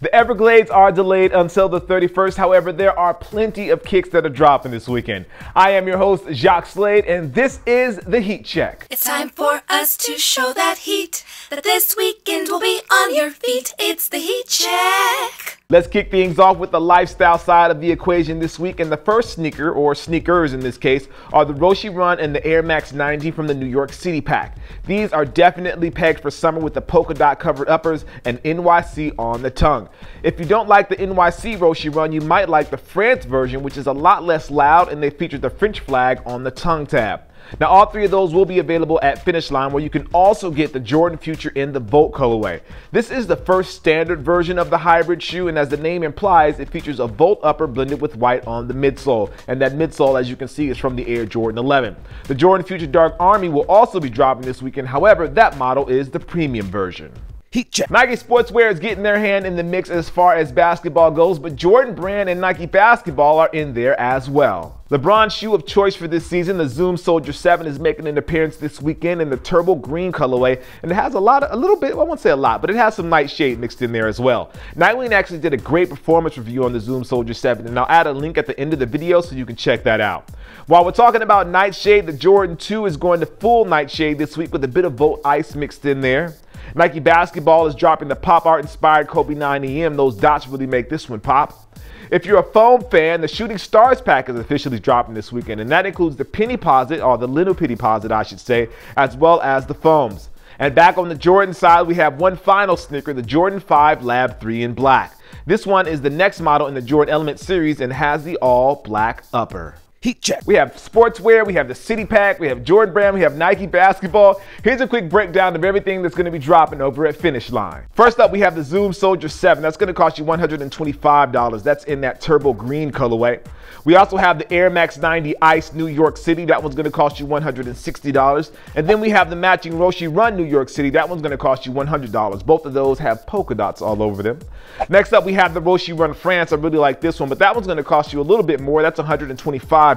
The Everglades are delayed until the 31st. However, there are plenty of kicks that are dropping this weekend. I am your host, Jacques Slade, and this is the Heat Check. It's time for us to show that heat, that this weekend will be on your feet. It's the Heat Check. Let's kick things off with the lifestyle side of the equation this week. And the first sneaker, or sneakers in this case, are the Roshe Run and the Air Max 90 from the New York City pack. These are definitely pegged for summer with the polka dot covered uppers and NYC on the tongue. If you don't like the NYC Roshe Run, you might like the France version, which is a lot less loud, and they feature the French flag on the tongue tab. Now, all three of those will be available at Finish Line, where you can also get the Jordan Future in the Volt colorway. This is the first standard version of the hybrid shoe, and as the name implies, it features a Volt upper blended with white on the midsole. And that midsole, as you can see, is from the Air Jordan 11. The Jordan Future Dark Army will also be dropping this weekend. However, that model is the premium version. Heat check. Nike Sportswear is getting their hand in the mix as far as basketball goes, but Jordan Brand and Nike Basketball are in there as well. LeBron's shoe of choice for this season, the Zoom Soldier VII, is making an appearance this weekend in the turbo green colorway, and it has a little bit, I won't say a lot, but it has some nightshade mixed in there as well. Nightwing actually did a great performance review on the Zoom Soldier VII, and I'll add a link at the end of the video so you can check that out. While we're talking about nightshade, the Jordan 2 is going to full nightshade this week with a bit of Volt Ice mixed in there. Nike Basketball is dropping the pop art inspired Kobe 9 EM. Those dots really make this one pop. If you're a foam fan, the Shooting Stars pack is officially dropping this weekend, and that includes the penny posit, or the little penny posit I should say, as well as the foams. And back on the Jordan side, we have one final sneaker, the Jordan 5 Lab 3 in black. This one is the next model in the Jordan Element series and has the all black upper. Heat check. We have sportswear, we have the City Pack, we have Jordan Brand, we have Nike Basketball. Here's a quick breakdown of everything that's going to be dropping over at Finish Line. First up, we have the Zoom Soldier VII. That's going to cost you $125. That's in that turbo green colorway. We also have the Air Max 90 Ice New York City. That one's going to cost you $160. And then we have the matching Roshe Run New York City. That one's going to cost you $100. Both of those have polka dots all over them. Next up, we have the Roshe Run France. I really like this one, but that one's going to cost you a little bit more. That's $125.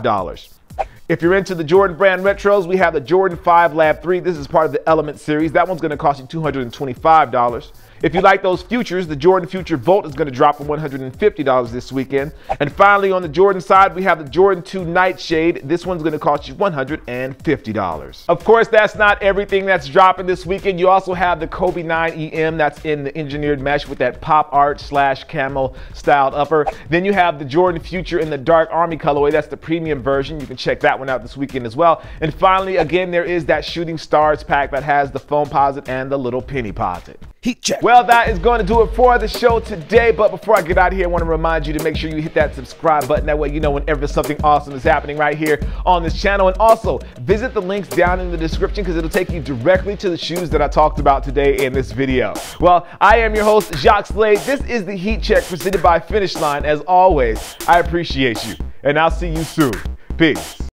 If you're into the Jordan Brand retros, we have the Jordan 5 Lab 3. This is part of the Element series. That one's going to cost you $225. If you like those futures, the Jordan Future Volt is going to drop for $150 this weekend. And finally, on the Jordan side, we have the Jordan 2 Nightshade. This one's going to cost you $150. Of course, that's not everything that's dropping this weekend. You also have the Kobe 9 EM that's in the engineered mesh with that pop art / camo styled upper. Then you have the Jordan Future in the Dark Army colorway. That's the premium version. You can check that one out this weekend as well. And finally, again, there is that Shooting Stars pack that has the foam posit and the little penny posit. Heat check. Well, that is going to do it for the show today. But before I get out of here, I want to remind you to make sure you hit that subscribe button. That way you know whenever something awesome is happening right here on this channel. And also visit the links down in the description because it'll take you directly to the shoes that I talked about today in this video. Well, I am your host, Jacques Slade. This is the Heat Check presented by Finish Line. As always, I appreciate you. And I'll see you soon. Peace.